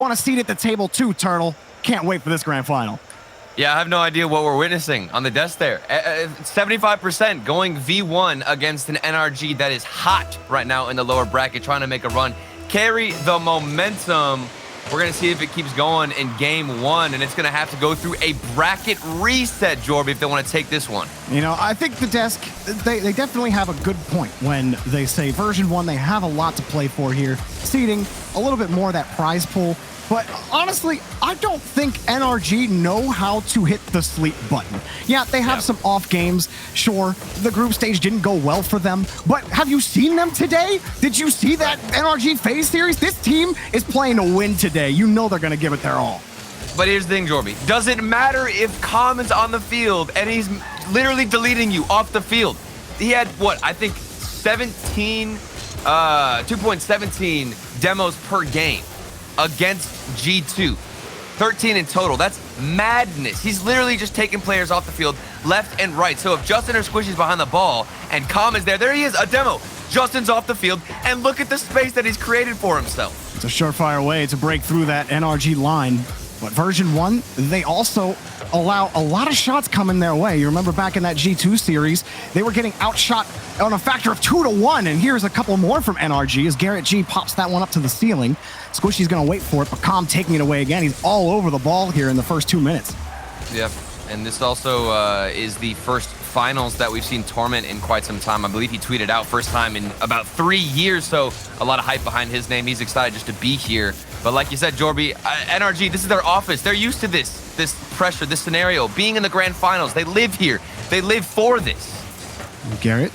Want a seat at the table too, Turtle. Can't wait for this grand final. Yeah, I have no idea what we're witnessing on the desk there. 75% going V1 against an NRG that is hot right now in the lower bracket, trying to make a run. Carry the momentum. We're going to see if it keeps going in game one, and it's going to have to go through a bracket reset, Jorby, if they want to take this one. You know, I think the desk, they definitely have a good point when they say version 1, they have a lot to play for here. Seeding, a little bit more of that prize pool. But honestly, I don't think NRG know how to hit the sleep button. Yeah, they have some off games. Sure, the group stage didn't go well for them. But have you seen them today? Did you see that NRG phase series? This team is playing to win today. You know they're going to give it their all. But here's the thing, Jorby. Doesn't matter if Common's on the field and he's literally deleting you off the field. He had, what, I think 2.17 demos per game against G2. 13 in total. That's madness. He's literally just taking players off the field left and right. So if Justin or Squishy's behind the ball and Com is there, there he is, a demo. Justin's off the field, and look at the space that he's created for himself. It's a surefire way to break through that NRG line. But version 1, they also allow a lot of shots coming their way. You remember back in that G2 series, they were getting outshot on a factor of 2 to 1, and here's a couple more from NRG as Garrett G pops that one up to the ceiling. Squishy's gonna wait for it, but Com taking it away again. He's all over the ball here in the first 2 minutes. Yeah, and this also is the first finals that we've seen Torment in quite some time. I believe he tweeted out first time in about 3 years, so a lot of hype behind his name. He's excited just to be here. But like you said, Jorby, NRG, this is their office. They're used to this pressure, this scenario, being in the grand finals. They live here. They live for this. Garrett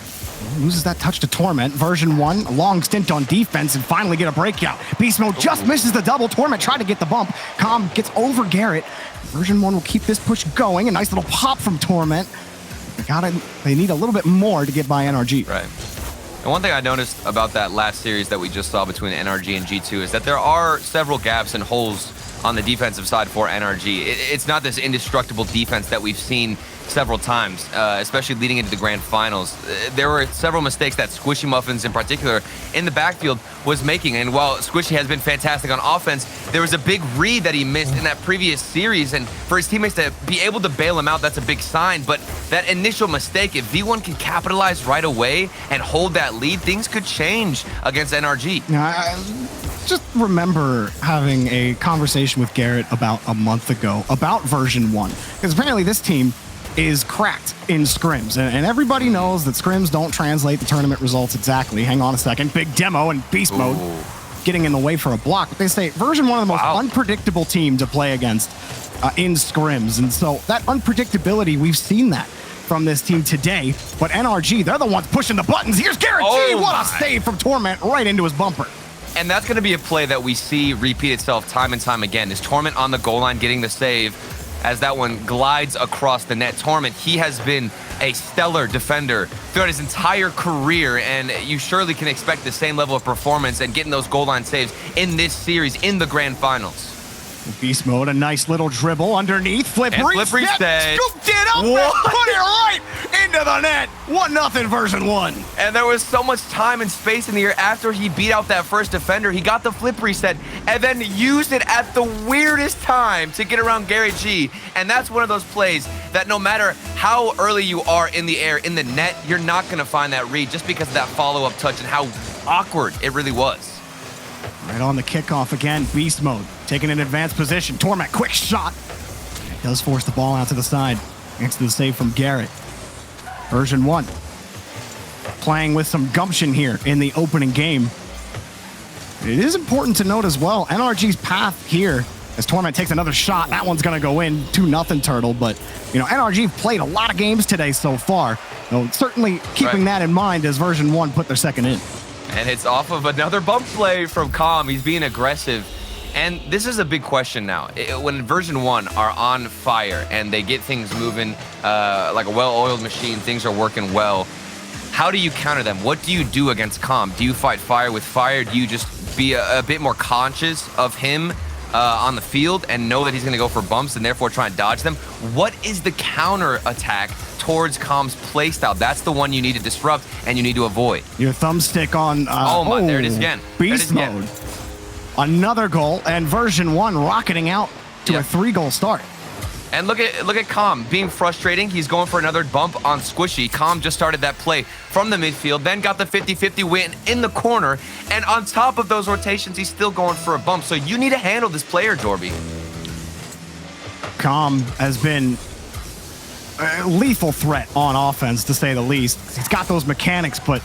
loses that touch to Torment. Version 1, a long stint on defense and finally get a breakout. Beast Mode just misses the double. Torment tried to get the bump. Com gets over Garrett. Version 1 will keep this push going. A nice little pop from Torment. They need a little bit more to get by NRG. Right. And one thing I noticed about that last series that we just saw between NRG and G2 is that there are several gaps and holes on the defensive side for NRG. It's not this indestructible defense that we've seen several times, especially leading into the grand finals. There were several mistakes that Squishy Muffins in particular in the backfield was making, and while Squishy has been fantastic on offense, there was a big read that he missed in that previous series, and for his teammates to be able to bail him out, that's a big sign. But that initial mistake, if V1 can capitalize right away and hold that lead, things could change against NRG. I just remember having a conversation with Garrett about a month ago about version 1, because apparently this team is cracked in scrims, and everybody knows that scrims don't translate the tournament results exactly. Hang on a second. Big demo and beast mode getting in the way for a block. But they say version 1 of the most unpredictable team to play against in scrims, and so that unpredictability, we've seen that from this team today. But NRG, they're the ones pushing the buttons. Here's Garrett G. What a save from Torment right into his bumper. And that's going to be a play that we see repeat itself time and time again. Is Torment on the goal line getting the save as that one glides across the net. Torment, he has been a stellar defender throughout his entire career, and you surely can expect the same level of performance and getting those goal line saves in this series in the grand finals. Beast Mode, a nice little dribble underneath. Flip reset. Scooped it up and put it right into the net. 1-0 version 1. And there was so much time and space in the air after he beat out that first defender. He got the flip reset and then used it at the weirdest time to get around Garrett G. And that's one of those plays that no matter how early you are in the air, in the net, you're not going to find that read just because of that follow-up touch and how awkward it really was. Right on the kickoff again, Beast Mode, taking an advanced position. Torment, quick shot. It does force the ball out to the side. Thanks to the save from Garrett. Version 1, playing with some gumption here in the opening game. It is important to note as well, NRG's path here, as Torment takes another shot. That one's gonna go in, 2-0 Turtle, but you know, NRG played a lot of games today so far. So certainly keeping that in mind as version 1 put their second in. And it's off of another bump play from Com. He's being aggressive. And this is a big question now. When version 1 are on fire and they get things moving like a well-oiled machine, things are working well, how do you counter them? What do you do against Com? Do you fight fire with fire? Do you just be a bit more conscious of him on the field and know that he's going to go for bumps and therefore try and dodge them? What is the counter attack towards Com's playstyle? That's the one you need to disrupt and you need to avoid. Your thumbstick on... oh my, there it is again. Beast mode. another goal, and Version1 rocketing out to a 3-goal start. And look at Calm being frustrating. He's going for another bump on Squishy. Calm just started that play from the midfield, then got the 50-50 win in the corner. And on top of those rotations, he's still going for a bump. So you need to handle this player, Dorby. Calm has been a lethal threat on offense, to say the least. He's got those mechanics, but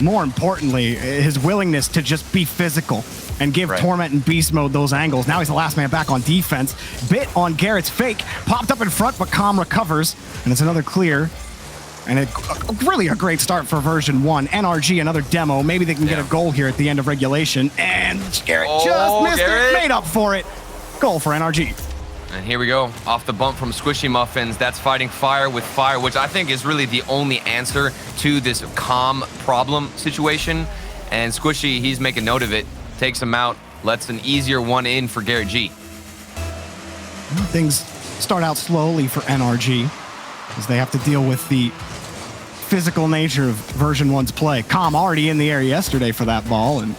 more importantly, his willingness to just be physical and give Torment and Beast Mode those angles. Now he's the last man back on defense. Bit on Garrett's fake. Popped up in front, but Calm recovers. And it's another clear. And really a great start for Version1. NRG, another demo. Maybe they can get a goal here at the end of regulation. And Garrett just missed it. Made up for it. Goal for NRG. And here we go, off the bump from Squishy Muffins. That's fighting fire with fire, which I think is really the only answer to this Calm problem situation. And Squishy, he's making note of it, takes him out, lets an easier one in for Garrett G. Things start out slowly for NRG as they have to deal with the physical nature of Version1's play. Calm already in the air yesterday for that ball, and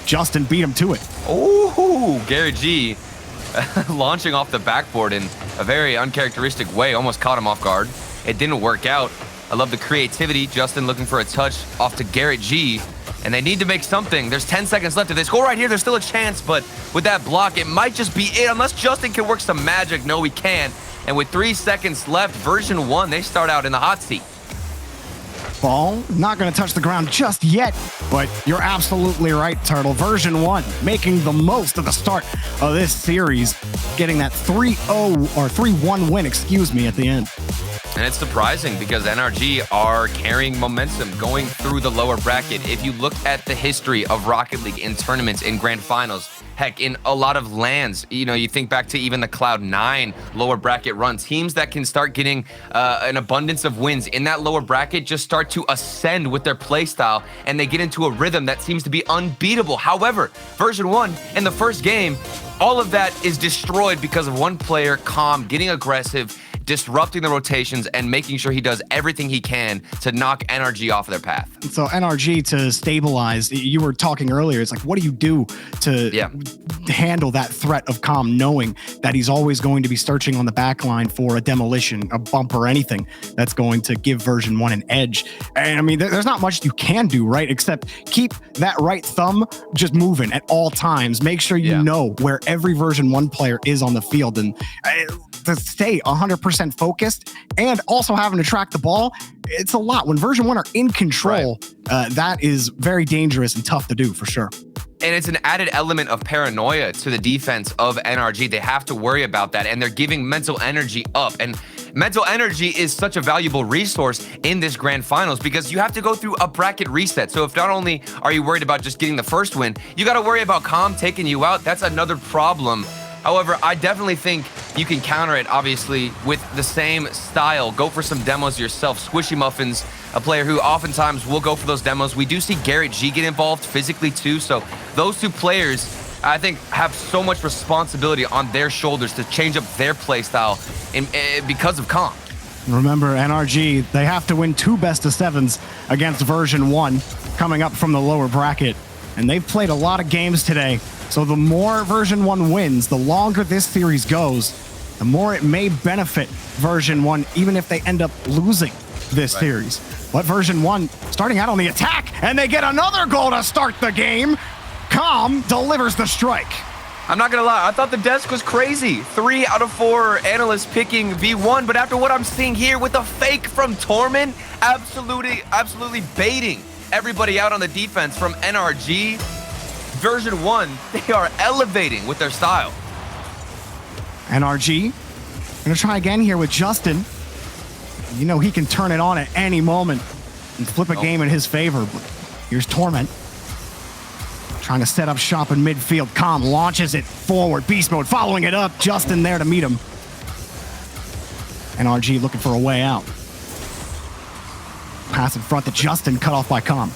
Justin beat him to it. Oh, Garrett G launching off the backboard in a very uncharacteristic way, almost caught him off guard. It didn't work out. I love the creativity. Justin looking for a touch off to Garrett G, and they need to make something. There's 10 seconds left. If they score right here, there's still a chance, but with that block, it might just be it, unless Justin can work some magic. No, he can't. And with 3 seconds left, Version1, they start out in the hot seat. Ball not going to touch the ground just yet, but you're absolutely right, Turtle. Version1 making the most of the start of this series, getting that 3-0 or 3-1 win, excuse me, at the end. And it's surprising because NRG are carrying momentum going through the lower bracket. If you look at the history of Rocket League in tournaments, in grand finals, heck, in a lot of lands, you know, you think back to even the Cloud9 lower bracket run, teams that can start getting an abundance of wins in that lower bracket just start to ascend with their play style, and they get into a rhythm that seems to be unbeatable. However, Version1 in the first game, all of that is destroyed because of one player, Calm, getting aggressive, disrupting the rotations, and making sure he does everything he can to knock NRG off of their path. So NRG to stabilize, you were talking earlier, it's like, what do you do to handle that threat of Calm, knowing that he's always going to be searching on the back line for a demolition, a bump, or anything that's going to give Version1 an edge? And I mean, there's not much you can do, right? Except keep that right thumb just moving at all times. Make sure you know where every Version1 player is on the field, and to stay 100% focused and also having to track the ball. It's a lot. When Version1 are in control, that is very dangerous and tough to do for sure. And it's an added element of paranoia to the defense of NRG. They have to worry about that, and they're giving mental energy up. And mental energy is such a valuable resource in this grand finals because you have to go through a bracket reset. So if not only are you worried about just getting the first win, you got to worry about Calm taking you out. That's another problem. However, I definitely think you can counter it, obviously, with the same style. Go for some demos yourself. Squishy Muffins, a player who oftentimes will go for those demos. We do see Garrett G get involved physically too. So those two players, I think, have so much responsibility on their shoulders to change up their play style because of Calm. Remember, NRG, they have to win 2 best-of-7s against Version1 coming up from the lower bracket. And they've played a lot of games today. So the more Version1 wins, the longer this series goes, the more it may benefit Version1, even if they end up losing this series. But Version1 starting out on the attack, and they get another goal to start the game. Calm delivers the strike. I'm not gonna lie, I thought the desk was crazy. 3 out of 4 analysts picking V1, but after what I'm seeing here with a fake from Torment, absolutely baiting everybody out on the defense from NRG. Version1, they are elevating with their style. NRG gonna try again here with Justin. You know he can turn it on at any moment and flip a game in his favor. But here's Torment trying to set up shop in midfield. Calm launches it forward. Beast Mode following it up. Justin there to meet him. NRG looking for a way out. Pass in front to Justin, cut off by Calm.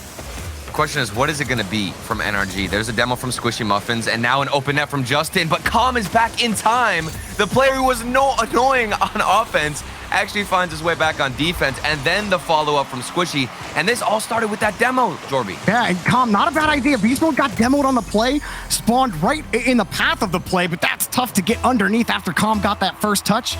Question is, what is it going to be from NRG? There's a demo from Squishy Muffins, and now an open net from Justin, but Calm is back in time. The player who was annoying on offense actually finds his way back on defense, and then the follow-up from Squishy. And this all started with that demo, Jorby. Yeah, and Calm, not a bad idea. Beast Mode got demoed on the play, spawned right in the path of the play, but that's tough to get underneath after Calm got that first touch.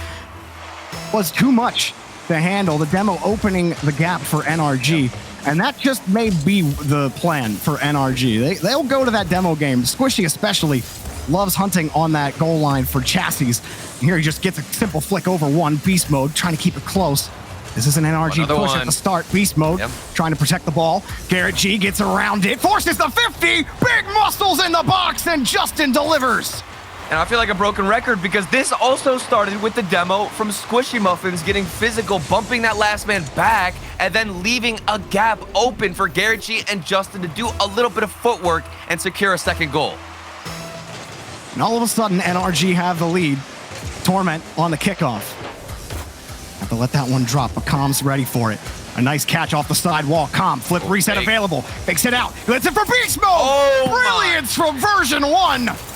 Was too much to handle. The demo opening the gap for NRG. And that just may be the plan for NRG. They'll go to that demo game. Squishy especially loves hunting on that goal line for chassis. Here he just gets a simple flick over one. Beast Mode trying to keep it close. This is an NRG push at the start. Beast Mode trying to protect the ball. Garrett G gets around it, forces the 50. Big muscles in the box, and Justin delivers. And I feel like a broken record because this also started with the demo from Squishy Muffins getting physical, bumping that last man back, and then leaving a gap open for Garrett G and Justin to do a little bit of footwork and secure a second goal. And all of a sudden, NRG have the lead. Torment on the kickoff. Have to let that one drop, but Calm's ready for it. A nice catch off the side wall. Calm, flip, reset available. Fakes it out. Lets it for Beast Mode. Oh, brilliance from Version1.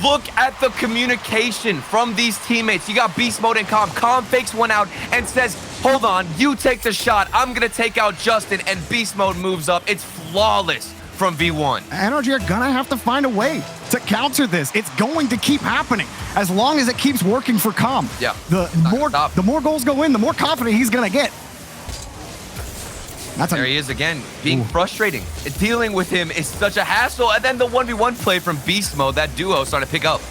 Look at the communication from these teammates. You got Beast Mode and Calm. Calm fakes one out and says, hold on, you take the shot. I'm going to take out Justin, and Beast Mode moves up. It's flawless from V1. NRG are going to have to find a way to counter this. It's going to keep happening as long as it keeps working for Calm. Yeah. The more goals go in, the more confident he's going to get. There he is again, being frustrating. Dealing with him is such a hassle. And then the 1v1 play from Beast Mode, that duo started to pick up.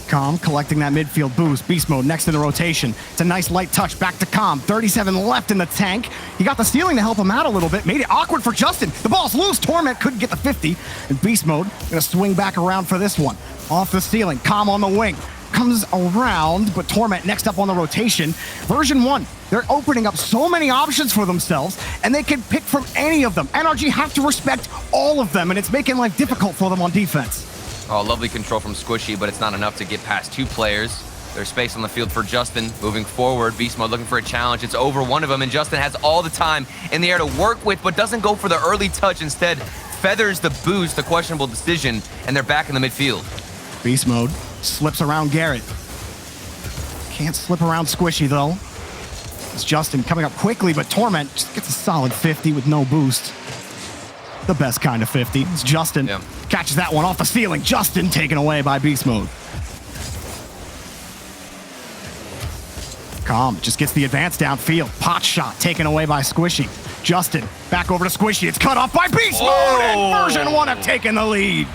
Calm collecting that midfield boost. Beast Mode next in the rotation. It's a nice light touch back to Calm. 37 left in the tank. He got the stealing to help him out a little bit. Made it awkward for Justin. The ball's loose. Torment couldn't get the 50. And Beast Mode gonna swing back around for this one. Off the ceiling. Calm on the wing. Comes around, but Torment next up on the rotation. Version1, they're opening up so many options for themselves, and they can pick from any of them. NRG have to respect all of them, and it's making life difficult for them on defense. Oh, lovely control from Squishy, but it's not enough to get past two players. There's space on the field for Justin. Moving forward, Beast Mode looking for a challenge. It's over one of them, and Justin has all the time in the air to work with, but doesn't go for the early touch. Instead, feathers the boost, the questionable decision, and they're back in the midfield. Beast Mode slips around Garrett. Can't slip around Squishy, though. It's Justin coming up quickly, but Torment just gets a solid 50 with no boost. The best kind of 50. It's Justin. Catches that one off the ceiling. Justin taken away by Beast Mode. Calm just gets the advance downfield. Pot shot taken away by Squishy. Justin back over to Squishy. It's cut off by Beast Mode, and Version1 have taken the lead.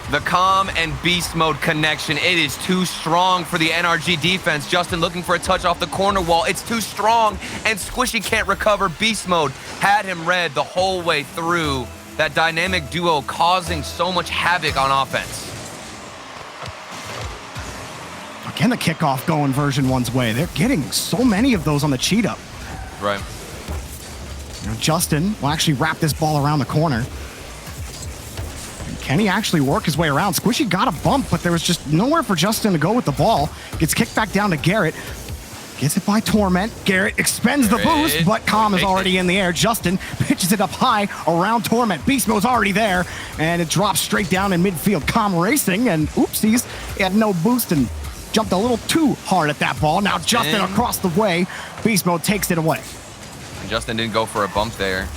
The Calm and Beast Mode connection, it is too strong for the NRG defense. Justin looking for a touch off the corner wall. It's too strong, and Squishy can't recover. Beast Mode had him read the whole way through. That dynamic duo causing so much havoc on offense. Again, the kickoff going Version1's way. They're getting so many of those on the cheat up. Right. You know, Justin will actually wrap this ball around the corner. Can he actually work his way around? Squishy got a bump, but there was just nowhere for Justin to go with the ball. Gets kicked back down to Garrett. Gets it by Torment. Garrett expends the boost, but Calm is already in the air. Justin pitches it up high around Torment. Beast Mode's already there, and it drops straight down in midfield. Calm racing, and oopsies, he had no boost and jumped a little too hard at that ball. Now Justin across the way. Beast Mode takes it away. Justin didn't go for a bump there.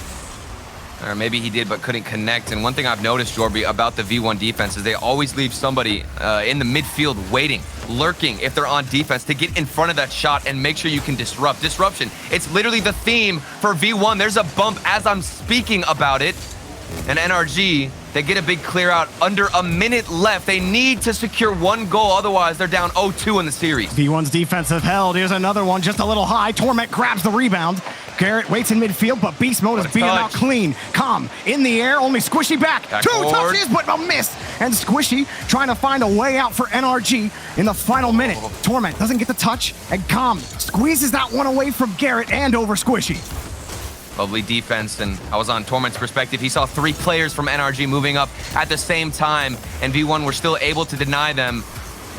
Or maybe he did, but couldn't connect. And one thing I've noticed, Jorby, about the V1 defense is they always leave somebody in the midfield waiting, lurking if they're on defense to get in front of that shot and make sure you can disrupt. Disruption, it's literally the theme for V1. There's a bump as I'm speaking about it. And NRG, they get a big clear out under a minute left. They need to secure one goal, otherwise they're down 0-2 in the series. V1's defensive held. Here's another one, just a little high. Torment grabs the rebound. Garrett waits in midfield, but Beast Mode is beating him out clean. Calm in the air, only Squishy back. Two touches, but a miss. And Squishy trying to find a way out for NRG in the final minute. Torment doesn't get the touch, and Calm squeezes that one away from Garrett and over Squishy. Lovely defense, and I was on Torment's perspective. He saw three players from NRG moving up at the same time, and V1 were still able to deny them.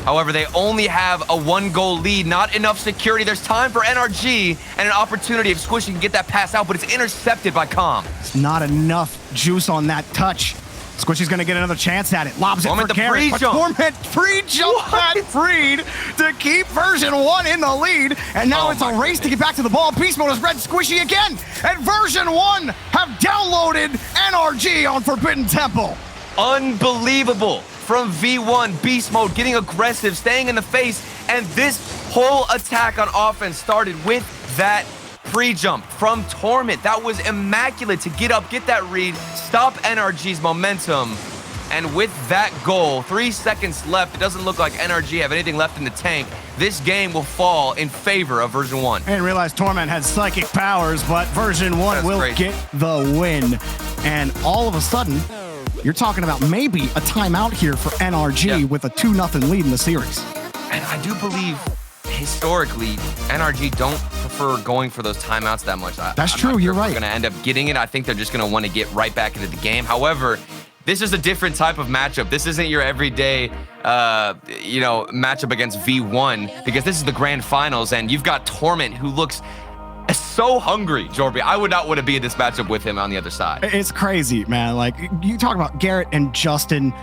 However, they only have a one-goal lead, not enough security. There's time for NRG and an opportunity if Squishy can get that pass out, but it's intercepted by Calm. It's not enough juice on that touch. Squishy's going to get another chance at it. Lobs it for Garrett. Torment pre-jump got freed to keep Version 1 in the lead. And now it's a race to get back to the ball. Beast Mode has read Squishy again. And Version 1 have downloaded NRG on Forbidden Temple. Unbelievable from V1. Beast Mode getting aggressive, staying in the face. And this whole attack on offense started with that pre-jump from Torment. That was immaculate to get up, get that read, stop NRG's momentum. And with that goal, 3 seconds left, it doesn't look like NRG have anything left in the tank. This game will fall in favor of Version 1. I didn't realize Torment had psychic powers, but Version 1 will get the win. And all of a sudden, you're talking about maybe a timeout here for NRG with a 2-0 lead in the series. And I do believe historically, NRG don't prefer going for those timeouts that much. That's true, you're right. They're going to end up getting it. I think they're just going to want to get right back into the game. However, this is a different type of matchup. This isn't your everyday, matchup against V1 because this is the grand finals and you've got Torment who looks so hungry, Jorby. I would not want to be in this matchup with him on the other side. It's crazy, man. Like, you talk about Garrett and Justin,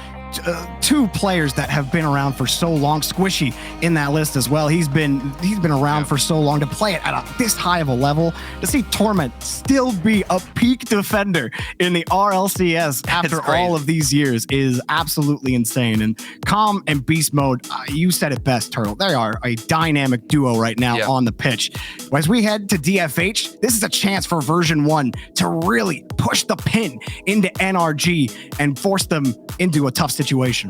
two players that have been around for so long. Squishy in that list as well. He's been around for so long. To play it at this high of a level, to see Torment still be a peak defender in the RLCS after all of these years is absolutely insane. And Calm and Beast Mode, you said it best, Turtle. They are a dynamic duo right now on the pitch. As we head to DFH, this is a chance for Version 1 to really push the pin into NRG and force them into a tough situation.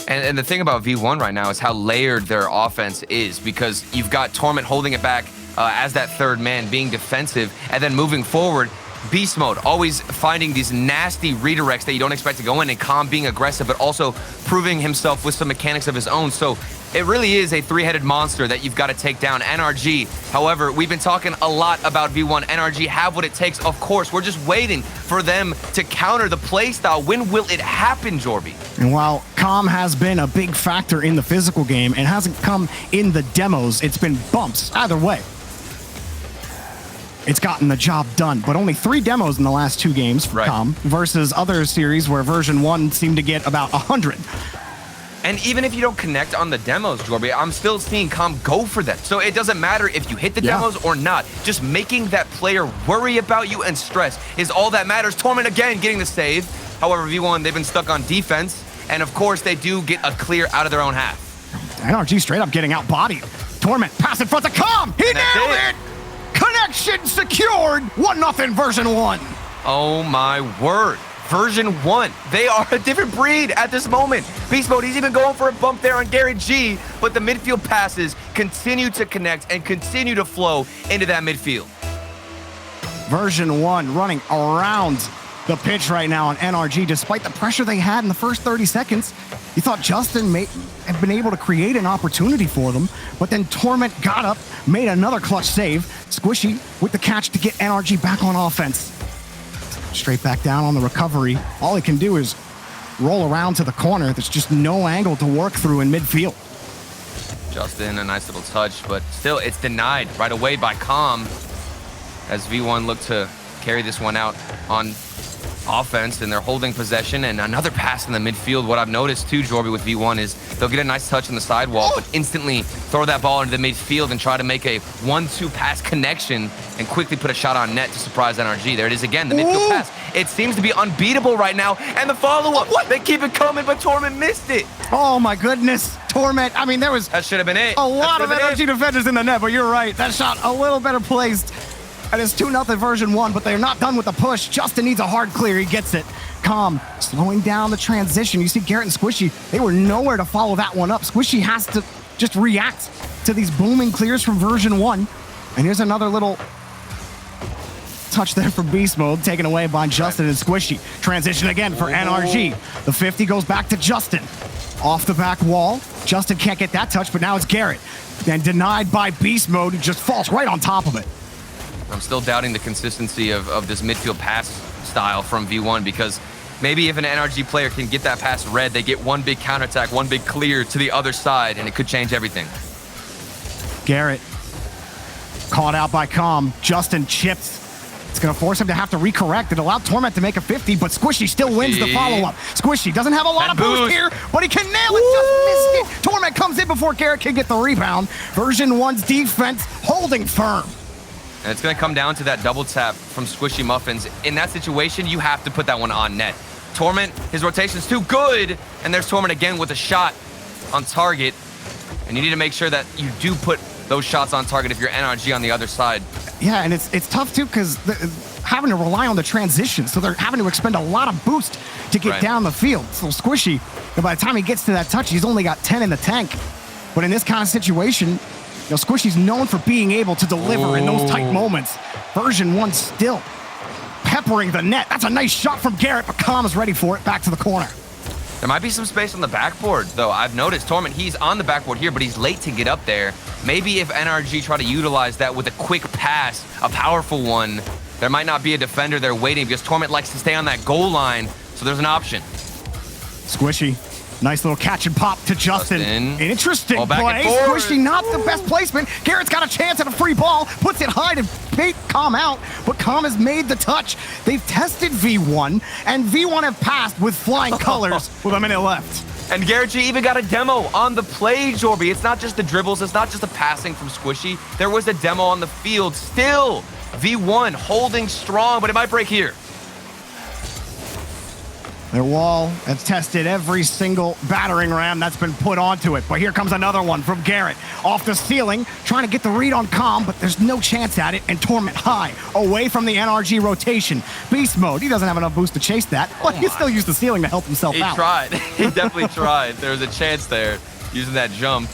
And the thing about V1 right now is how layered their offense is, because you've got Torment holding it back as that third man, being defensive, and then moving forward, Beast Mode always finding these nasty redirects that you don't expect to go in, and Calm being aggressive, but also proving himself with some mechanics of his own. So it really is a three-headed monster that you've got to take down. NRG, however, we've been talking a lot about V1. NRG have what it takes, of course. We're just waiting for them to counter the play style. When will it happen, Jorby? And while Calm has been a big factor in the physical game and hasn't come in the demos, it's been bumps either way. It's gotten the job done, but only 3 demos in the last 2 games for Calm versus other series where Version 1 seemed to get about 100. And even if you don't connect on the demos, Jorby, I'm still seeing Calm go for that. So it doesn't matter if you hit the demos or not. Just making that player worry about you and stress is all that matters. Torment again getting the save. However, V1, they've been stuck on defense. And of course, they do get a clear out of their own half. NRG straight up getting outbodied. Torment pass in front of Calm. He nailed it! Connection secured. 1-0 Version 1. Oh my word. Version 1. They are a different breed at this moment. Beast Mode, he's even going for a bump there on Gary G, but the midfield passes continue to connect and continue to flow into that midfield. Version 1 running around the pitch right now on NRG, despite the pressure they had in the first 30 seconds. You thought Justin had been able to create an opportunity for them, but then Torment got up, made another clutch save. Squishy with the catch to get NRG back on offense. Straight back down on the recovery. All he can do is roll around to the corner. There's just no angle to work through in midfield. Justin, a nice little touch, but still it's denied right away by Calm as V1 look to carry this one out on offense, and they're holding possession, and another pass in the midfield. What I've noticed too, Jorby, with V1 is they'll get a nice touch on the sidewall, but instantly throw that ball into the midfield and try to make a 1-2 pass connection and quickly put a shot on net to surprise NRG. There it is again, the midfield pass. It seems to be unbeatable right now, and the follow-up. They keep it coming, but Torment missed it. Oh my goodness, Torment. I mean, there was that should have been it. A lot of NRG defenders in the net, but you're right. That shot a little better placed. And it's 2-0 Version 1, but they're not done with the push. Justin needs a hard clear. He gets it. Calm, slowing down the transition. You see Garrett and Squishy, they were nowhere to follow that one up. Squishy has to just react to these booming clears from Version 1. And here's another little touch there from Beast Mode, taken away by Justin and Squishy. Transition again for NRG. The 50 goes back to Justin. Off the back wall. Justin can't get that touch, but now it's Garrett. Then denied by Beast Mode, who just falls right on top of it. I'm still doubting the consistency of this midfield pass style from V1, because maybe if an NRG player can get that pass read, they get one big counterattack, one big clear to the other side, and it could change everything. Garrett caught out by Calm. Justin chipped It's going to force him to have to recorrect. It allowed Torment to make a 50, but Squishy still wins the follow-up. Squishy doesn't have a lot of boost here, but he can nail it. Just missed it. Torment comes in before Garrett can get the rebound. Version1's defense holding firm. And it's going to come down to that double tap from Squishy Muffins. In that situation, you have to put that one on net. Torment, his rotation's too good, and there's Torment again with a shot on target. And you need to make sure that you do put those shots on target if you're NRG on the other side. Yeah, and it's tough too because having to rely on the transition, so they're having to expend a lot of boost to get down the field. So Squishy, by the time he gets to that touch, he's only got 10 in the tank. But in this kind of situation, Squishy's known for being able to deliver in those tight moments. Version1 still peppering the net. That's a nice shot from Garrett, but Calm is ready for it. Back to the corner. There might be some space on the backboard, though. I've noticed Torment, he's on the backboard here, but he's late to get up there. Maybe if NRG try to utilize that with a quick pass, a powerful one, there might not be a defender there waiting because Torment likes to stay on that goal line, so there's an option. Squishy. Nice little catch and pop to Justin. Interesting play. Squishy, not the best placement. Garrett's got a chance at a free ball, puts it high to bait Calm out, but Calm has made the touch. They've tested V1, and V1 have passed with flying colors with a minute left. And Garrett G even got a demo on the play, Jorby. It's not just the dribbles, it's not just the passing from Squishy. There was a demo on the field. Still, V1 holding strong, but it might break here. Their wall has tested every single battering ram that's been put onto it. But here comes another one from Garrett. Off the ceiling, trying to get the read on Calm, but there's no chance at it. And Torment high, away from the NRG rotation. Beast mode, he doesn't have enough boost to chase that, but he still used the ceiling to help himself out. He tried. He definitely tried. There was a chance there using that jump.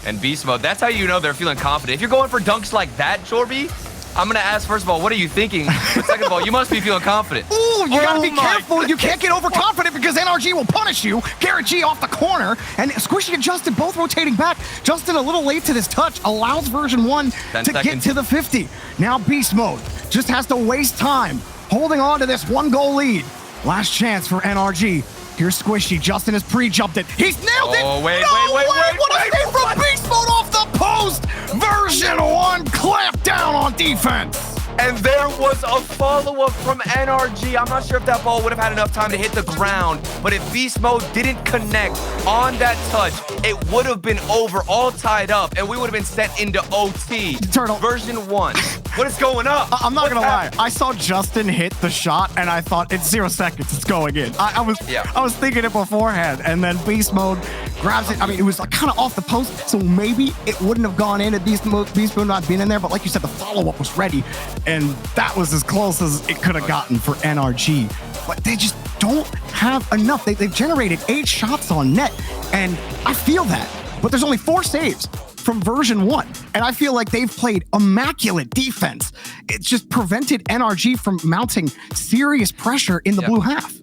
And Beast mode, that's how you know they're feeling confident. If you're going for dunks like that, Jorby, I'm going to ask, first of all, what are you thinking? But second of all, you must be feeling confident. Ooh, you got to be careful. You can't get overconfident because NRG will punish you. Garrett G off the corner, and Squishy and Justin both rotating back. Justin a little late to this touch, allows Version1 to get to the 50. Now Beast mode just has to waste time holding on to this 1-goal lead. Last chance for NRG. Here's Squishy. Justin has pre-jumped it. He's nailed it. Oh, wait. What a save from Beast mode off the post. Version1 clamped down on defense. And there was a follow-up from NRG. I'm not sure if that ball would have had enough time to hit the ground, but if Beast Mode didn't connect on that touch, it would have been over, all tied up, and we would have been sent into OT. Turtle. Version1. What is going on? I'm not going to lie. I saw Justin hit the shot, and I thought, it's 0 seconds. It's going in. I was thinking it beforehand, and then Beast Mode grabs it. I mean, it was kind of off the post, so maybe it wouldn't have gone in at Beast Mode not being in there, but like you said, the follow-up was ready. And that was as close as it could have gotten for NRG. But they just don't have enough. They've generated 8 shots on net, and I feel that. But there's only 4 saves from Version1, and I feel like they've played immaculate defense. It's just prevented NRG from mounting serious pressure in the blue half.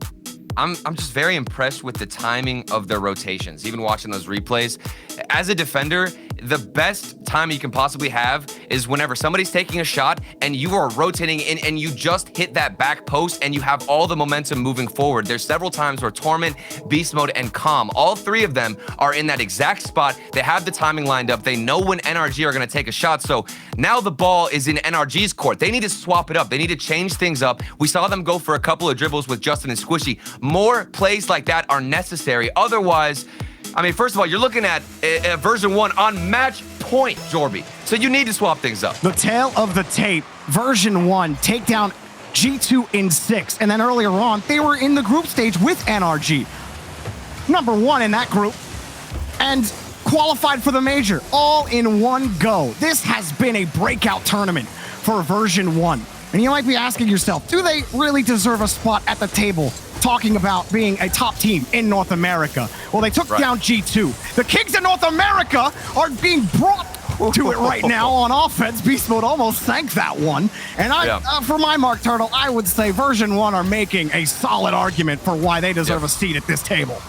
I'm just very impressed with the timing of their rotations, even watching those replays. As a defender, the best time you can possibly have is whenever somebody's taking a shot and you are rotating in and you just hit that back post and you have all the momentum moving forward. There's several times where Torment, Beast Mode, and Calm, all 3 of them are in that exact spot. They have the timing lined up. They know when NRG are going to take a shot. So now the ball is in NRG's court. They need to swap it up. They need to change things up. We saw them go for a couple of dribbles with Justin and Squishy. More plays like that are necessary. Otherwise, I mean, first of all, you're looking at a Version1 on match point, Jorby. So you need to swap things up. The tail of the tape, Version1 take down G2 in 6. And then earlier on, they were in the group stage with NRG. #1 in that group. And qualified for the major, all in one go. This has been a breakout tournament for Version1. And you might be asking yourself, do they really deserve a spot at the table talking about being a top team in North America? Well, they took down G2. The Kings of North America are being brought to it right now on offense. Beast Mode almost sank that one. And for my mark, Turtle, I would say Version1 are making a solid argument for why they deserve a seat at this table.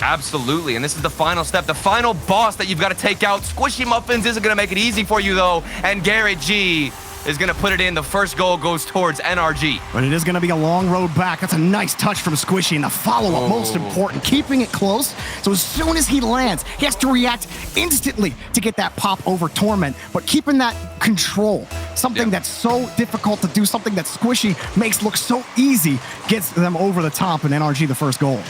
Absolutely, and this is the final step, the final boss that you've got to take out. Squishy Muffins isn't going to make it easy for you, though, and Garrett G is going to put it in. The first goal goes towards NRG. But it is going to be a long road back. That's a nice touch from Squishy, and the follow-up, most important, keeping it close. So as soon as he lands, he has to react instantly to get that pop over Torment, but keeping that control, Something that's so difficult to do, something that Squishy makes look so easy, gets them over the top, and NRG the first goal.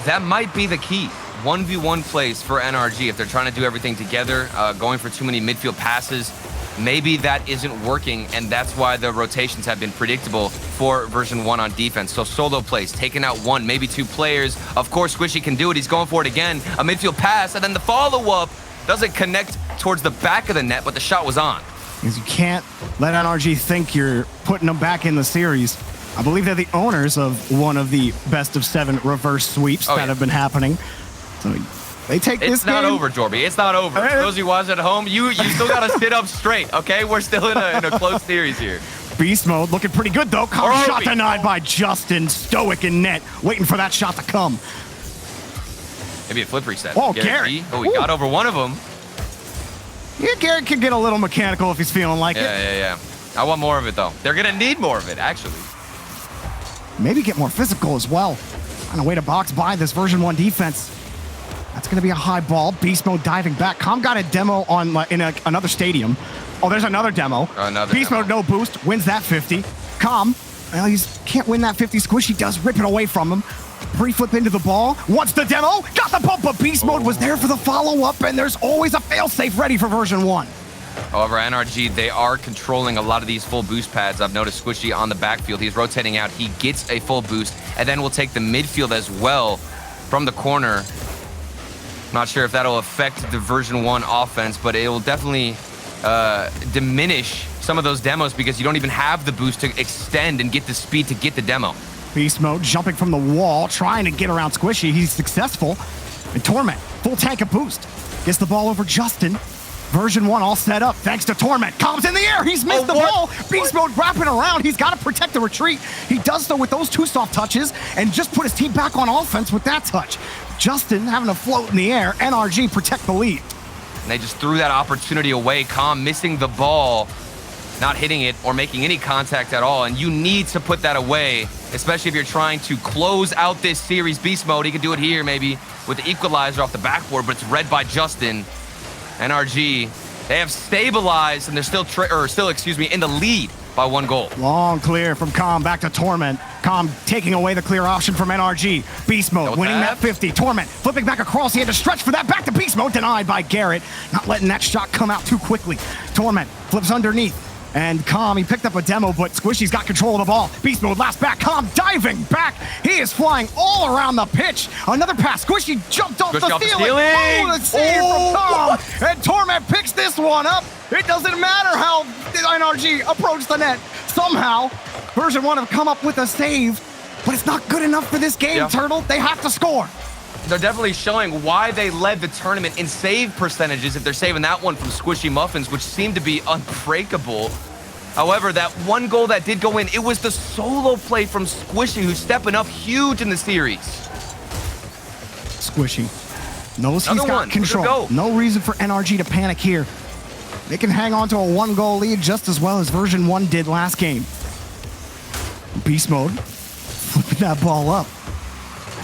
That might be the key. 1v1 plays for NRG. If they're trying to do everything together, going for too many midfield passes, maybe that isn't working, and that's why the rotations have been predictable for version 1 on defense. So solo plays, taking out one, maybe two players. Of course, Squishy can do it. He's going for it again. A midfield pass, and then the follow-up doesn't connect towards the back of the net, but the shot was on. Because you can't let NRG think you're putting them back in the series. I believe they're the owners of one of the best of 7 reverse sweeps that have been happening. So they take this game. It's not over, Jorby. It's not over. For those of you watching at home, you still got to sit up straight, okay? We're still in a close series here. Beast mode looking pretty good, though. Shot denied by Justin. Stoic in net, waiting for that shot to come. Maybe a flip reset. Oh, Garrett. Oh, he got over one of them. Yeah, Garrett can get a little mechanical if he's feeling like it. Yeah. I want more of it, though. They're going to need more of it, actually. Maybe get more physical as well. Find a way to box by this version 1 defense. That's going to be a high ball. Beast mode diving back. Com got a demo on in another stadium. Oh, there's another demo. Beast mode, no boost. Wins that 50. Com, well, he can't win that 50. Squishy does rip it away from him. Pre-flip into the ball. Wants the demo. Got the bump, but Beast mode was there for the follow-up, and there's always a fail-safe ready for version 1. However, NRG, they are controlling a lot of these full boost pads. I've noticed Squishy on the backfield. He's rotating out. He gets a full boost, and then we'll take the midfield as well from the corner. Not sure if that'll affect the version 1 offense, but it will definitely diminish some of those demos because you don't even have the boost to extend and get the speed to get the demo. Beast mode jumping from the wall, trying to get around Squishy. He's successful. And Torment, full tank of boost. Gets the ball over Justin. Version 1 all set up thanks to Torment. Comes in the air. He's missed the ball. Beast mode wrapping around. He's got to protect the retreat. He does so with those 2 soft touches and just put his team back on offense with that touch. Justin having to float in the air. NRG protect the lead. And they just threw that opportunity away. Com missing the ball, not hitting it or making any contact at all. And you need to put that away, especially if you're trying to close out this series. Beast mode, he can do it here maybe with the equalizer off the backboard, but it's read by Justin. NRG, they have stabilized and they're still in the lead by 1 goal. Long clear from Com back to Torment. Com taking away the clear option from NRG. Beast mode winning that 50. Torment flipping back across. He had to stretch for that. Back to Beast mode. Denied by Garrett. Not letting that shot come out too quickly. Torment flips underneath. And Com, he picked up a demo, but Squishy's got control of the ball. Beast mode last back. Com diving back. He is flying all around the pitch. Another pass. Squishy jumped off the ceiling. Oh, the save from Com. And Torment picks this one up. It doesn't matter how NRG approached the net. Somehow, version 1 have come up with a save, but it's not good enough for this game, Turtle. They have to score. They're definitely showing why they led the tournament in save percentages if they're saving that one from Squishy Muffins, which seemed to be unbreakable. However, that 1 goal that did go in, it was the solo play from Squishy who's stepping up huge in the series. Squishy knows he's got control. No reason for NRG to panic here. They can hang on to a 1-goal lead just as well as version 1 did last game. Beast mode, flipping that ball up.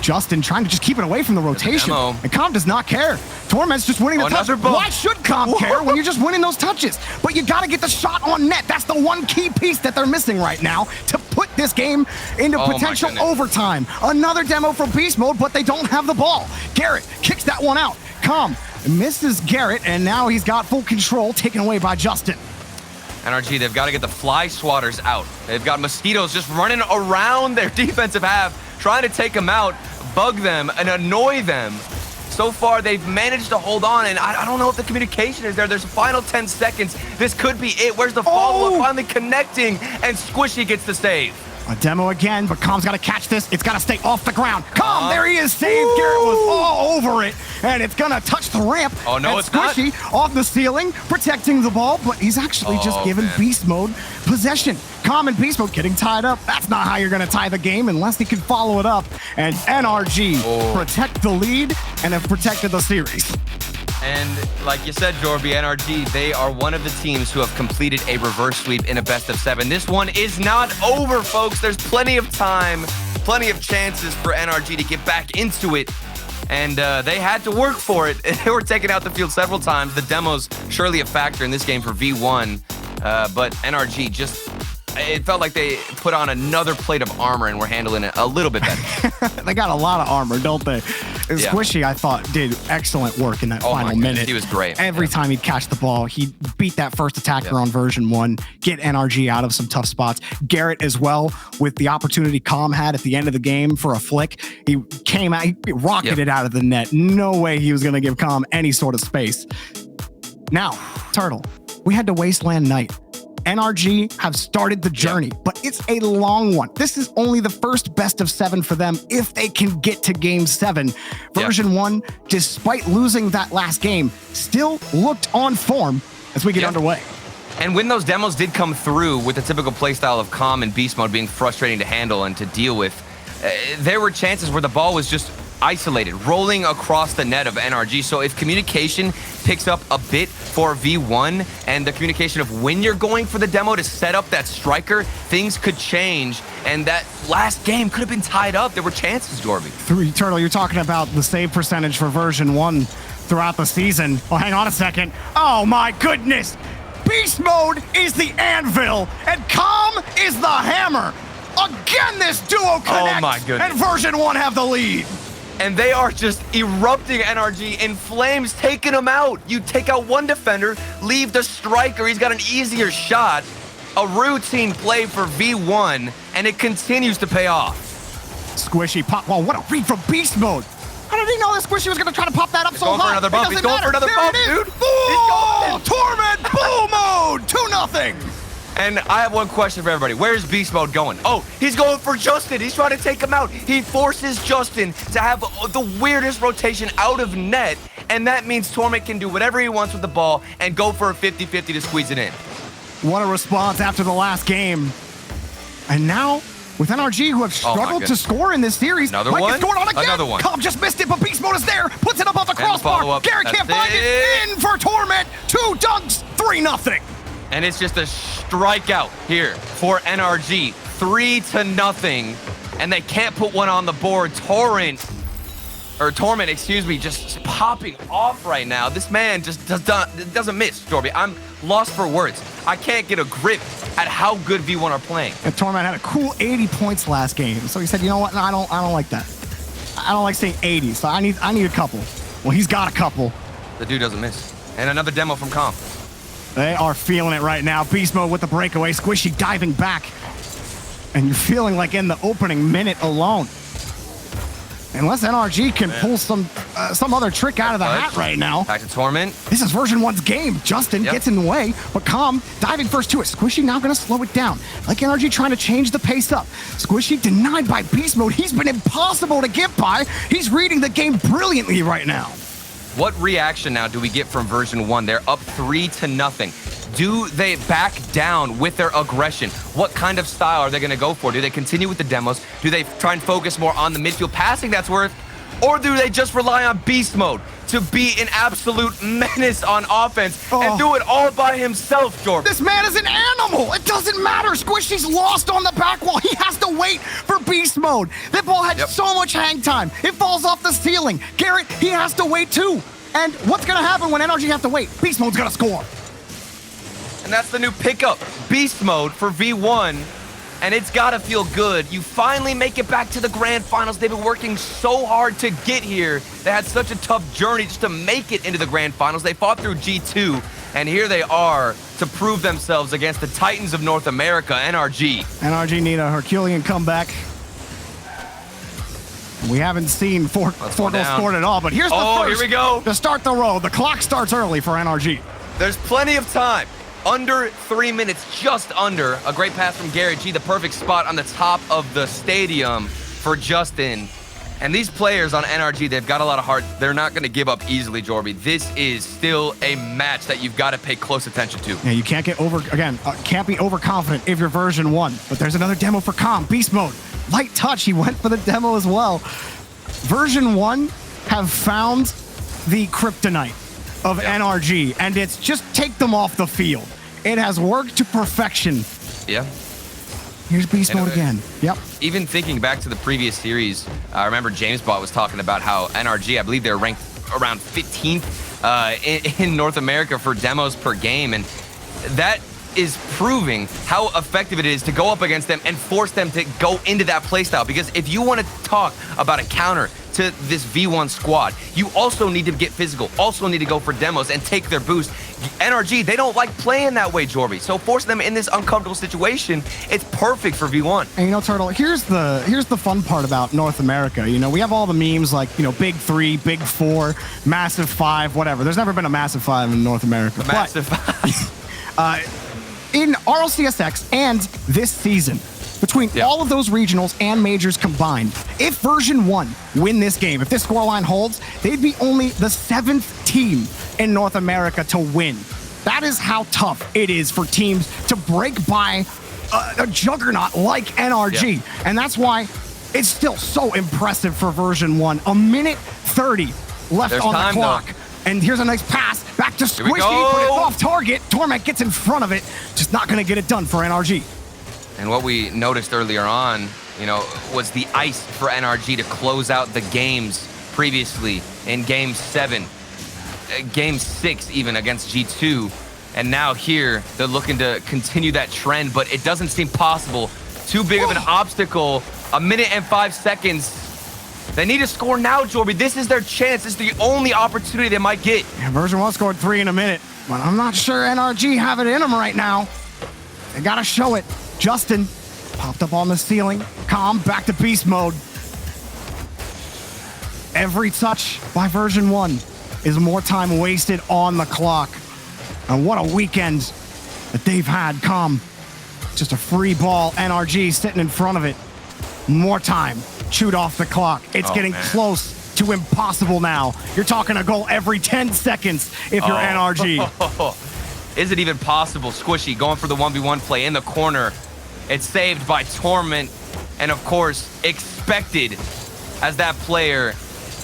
Justin trying to just keep it away from the rotation. And Com does not care. Torment's just winning the touch. Why should Com care when you're just winning those touches? But you got to get the shot on net. That's the one key piece that they're missing right now to put this game into potential overtime. Another demo from Beast mode, but they don't have the ball. Garrett kicks that one out. Com misses Garrett, and now he's got full control, taken away by Justin. NRG, they've got to get the fly swatters out. They've got mosquitoes just running around their defensive half, trying to take them out, bug them, and annoy them. So far, they've managed to hold on, and I don't know if the communication is there. There's a final 10 seconds. This could be it. Where's the follow-up? Finally connecting, and Squishy gets the save. A demo again, but Com's got to catch this. It's got to stay off the ground. Com, there he is, saved. Garrett was all over it, and it's going to touch the ramp. Oh, no, it's not. Squishy off the ceiling, protecting the ball, but he's actually just given Beast mode possession. Com and Beast mode getting tied up. That's not how you're going to tie the game unless he can follow it up. And NRG protect the lead and have protected the series. And like you said, Jorby, NRG, they are one of the teams who have completed a reverse sweep in a best of 7. This one is not over, folks. There's plenty of time, plenty of chances for NRG to get back into it. And they had to work for it. They were taken out the field several times. The demo's surely a factor in this game for V1. but NRG just, it felt like they put on another plate of armor and were handling it a little bit better. They got a lot of armor, don't they? Yeah. Squishy, I thought, did excellent work in that final minute. He was great. Every time he'd catch the ball, he'd beat that first attacker on version 1, get NRG out of some tough spots. Garrett as well, with the opportunity Calm had at the end of the game for a flick. He came out, he rocketed out of the net. No way he was going to give Calm any sort of space. Now, Turtle, we had to Wasteland Night. NRG have started the journey, but it's a long one. This is only the first best of 7 for them if they can get to game 7. Version 1, despite losing that last game, still looked on form as we get underway. And when those demos did come through with the typical playstyle of Calm and Beast Mode being frustrating to handle and to deal with, there were chances where the ball was just isolated, rolling across the net of NRG. So if communication picks up a bit for V1 and the communication of when you're going for the demo to set up that striker, things could change. And that last game could have been tied up. There were chances, Jorby. Turtle, you're talking about the save percentage for version 1 throughout the season. Oh, hang on a second. Oh my goodness. Beast Mode is the anvil and Calm is the hammer. Again, this duo connects. Oh my goodness. And version 1 have the lead. And they are just erupting NRG in flames, taking them out. You take out one defender, leave the striker. He's got an easier shot. A routine play for V1, and it continues to pay off. Squishy pop. Well, what a read from Beast Mode. How did he know that Squishy was going to try to pop that up so high? For another bump. He's going for another bump, dude. Oh, Torment, Bull Mode, 2-0. And I have one question for everybody. Where's Beast Mode going? Oh, he's going for Justin. He's trying to take him out. He forces Justin to have the weirdest rotation out of net, and that means Torment can do whatever he wants with the ball and go for a 50-50 to squeeze it in. What a response after the last game. And now, with NRG, who have struggled to score in this series, another might one? get scored on again. Another one. Calm just missed it, but Beast Mode is there. Puts it above the crossbar. Garrett can't find it. In for Torment. 2 dunks, 3-0. And it's just a strikeout here for NRG. 3-0. And they can't put one on the board. Torment, excuse me, just popping off right now. This man just doesn't miss, Jorby. I'm lost for words. I can't get a grip at how good V1 are playing. And Torment had a cool 80 points last game. So he said, you know what? No, I don't like that. I don't like saying 80, so I need a couple. Well, he's got a couple. The dude doesn't miss. And another demo from Calm. They are feeling it right now. Beast Mode with the breakaway. Squishy diving back. And you're feeling like in the opening minute alone, unless NRG can pull some other trick out of the hat right now. Back to Torment. This is version 1's game. Justin gets in the way, but Calm diving first to it. Squishy now going to slow it down. Like NRG trying to change the pace up. Squishy denied by Beast Mode. He's been impossible to get by. He's reading the game brilliantly right now. What reaction now do we get from version 1? They're up 3-0. Do they back down with their aggression? What kind of style are they going to go for? Do they continue with the demos? Do they try and focus more on the midfield passing that's worth? Or do they just rely on Beast Mode to be an absolute menace on offense and do it all by himself, Jordan? This man is an animal. It doesn't matter. Squishy's lost on the back wall. He has to wait for Beast Mode. That ball had so much hang time. It falls off the ceiling. Garrett, he has to wait too. And what's going to happen when NRG have to wait? Beast Mode's going to score. And that's the new pickup, Beast Mode for V1. And it's got to feel good. You finally make it back to the grand finals. They've been working so hard to get here. They had such a tough journey just to make it into the grand finals. They fought through G2, and here they are to prove themselves against the Titans of North America, NRG. NRG need a Herculean comeback. We haven't seen four goals scored at all, but here's the first. Here we go. To start the road. The clock starts early for NRG. There's plenty of time. Under 3 minutes, just under. A great pass from Garrett G, the perfect spot on the top of the stadium for Justin. And these players on NRG, they've got a lot of heart. They're not going to give up easily, Jorby. This is still a match that you've got to pay close attention to. Yeah, you can't get can't be overconfident if you're version 1. But there's another demo for Calm, Beast Mode. Light touch, he went for the demo as well. Version 1 have found the kryptonite of NRG, and it's just take them off the field. It has worked to perfection. Yeah. Here's Beast Mode again. Yep. Even thinking back to the previous series, I remember JamesBot was talking about how NRG, I believe they're ranked around 15th in North America for demos per game, and that is proving how effective it is to go up against them and force them to go into that playstyle. Because if you want to talk about a counter to this V1 squad, you also need to get physical, also need to go for demos and take their boost. NRG, they don't like playing that way, Jorby. So forcing them in this uncomfortable situation, it's perfect for V1. And Turtle, here's the fun part about North America. We have all the memes like, big 3, big 4, massive 5, whatever. There's never been a massive 5 in North America. The massive 5. In RLCSX and this season, between all of those regionals and majors combined, if Version1 win this game, if this scoreline holds, they'd be only the 7th team in North America to win. That is how tough it is for teams to break by a juggernaut like NRG. And that's why it's still so impressive for Version1. A minute 30 left on the clock. Though. And here's a nice pass back to Squishy, but it's off target. Torment gets in front of it, just not going to get it done for NRG. And what we noticed earlier on, was the ice for NRG to close out the games previously in Game 7, Game 6 even against G2. And now here, they're looking to continue that trend, but it doesn't seem possible. Too big of an obstacle. 1 minute and 5 seconds. They need to score now, Jorby. This is their chance. This is the only opportunity they might get. Yeah, Version1 scored 3 in a minute, but I'm not sure NRG have it in them right now. They got to show it. Justin popped up on the ceiling. Calm, back to beast mode. Every touch by Version1 is more time wasted on the clock. And what a weekend that they've had. Calm, just a free ball. NRG sitting in front of it. More time chewed off the clock. It's getting close to impossible now. You're talking a goal every 10 seconds if you're NRG. Is it even possible? Squishy going for the 1v1 play in the corner. It's saved by Torment, and of course, expected as that player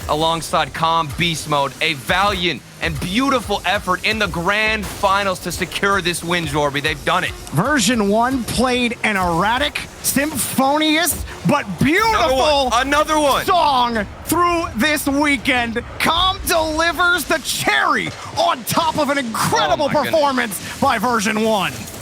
alongside Calm Beast Mode. A valiant and beautiful effort in the grand finals to secure this win, Jorby. They've done it. Version1 played an erratic, symphonious, but beautiful another one song through this weekend. Calm delivers the cherry on top of an incredible performance by Version1.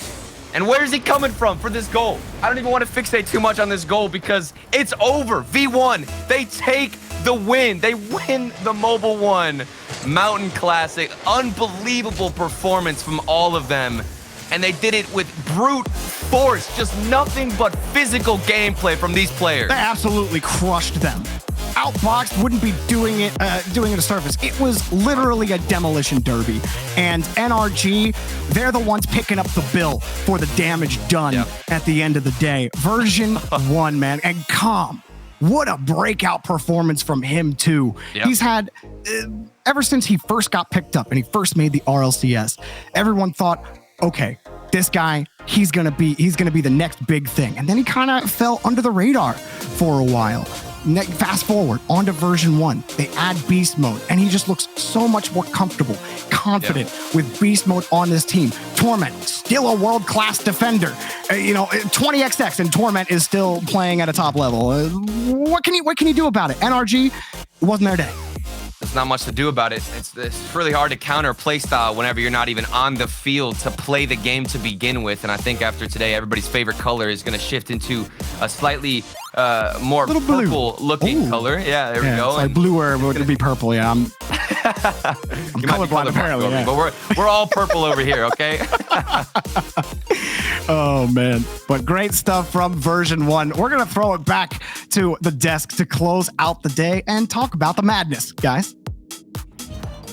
And where is he coming from for this goal? I don't even want to fixate too much on this goal because it's over. V1, they take the win. They win the Mobile 1 Mountain Classic. Unbelievable performance from all of them. And they did it with brute force. Just nothing but physical gameplay from these players. They absolutely crushed them. Outboxed, wouldn't be doing it a service. It was literally a demolition derby. And NRG, they're the ones picking up the bill for the damage done at the end of the day. Version1, man, and Calm. What a breakout performance from him, too. He's had, ever since he first got picked up and he first made the RLCS, everyone thought, okay, this guy, he's gonna be the next big thing. And then he kind of fell under the radar for a while. Fast forward onto Version1, they add Beast Mode, and he just looks so much more comfortable, confident with Beast Mode on this team. Torment, still a world-class defender. 20XX, and Torment is still playing at a top level. What can he do about it? NRG, it wasn't their day. There's not much to do about it. It's really hard to counter play style whenever you're not even on the field to play the game to begin with. And I think after today, everybody's favorite color is going to shift into a slightly more purple-looking color. Yeah, there we go. It's like bluer would be purple. Yeah, I'm colorblind apparently. Yeah. But we're all purple over here, okay? Oh man, but great stuff from Version1. We're gonna throw it back to the desk to close out the day and talk about the madness, guys.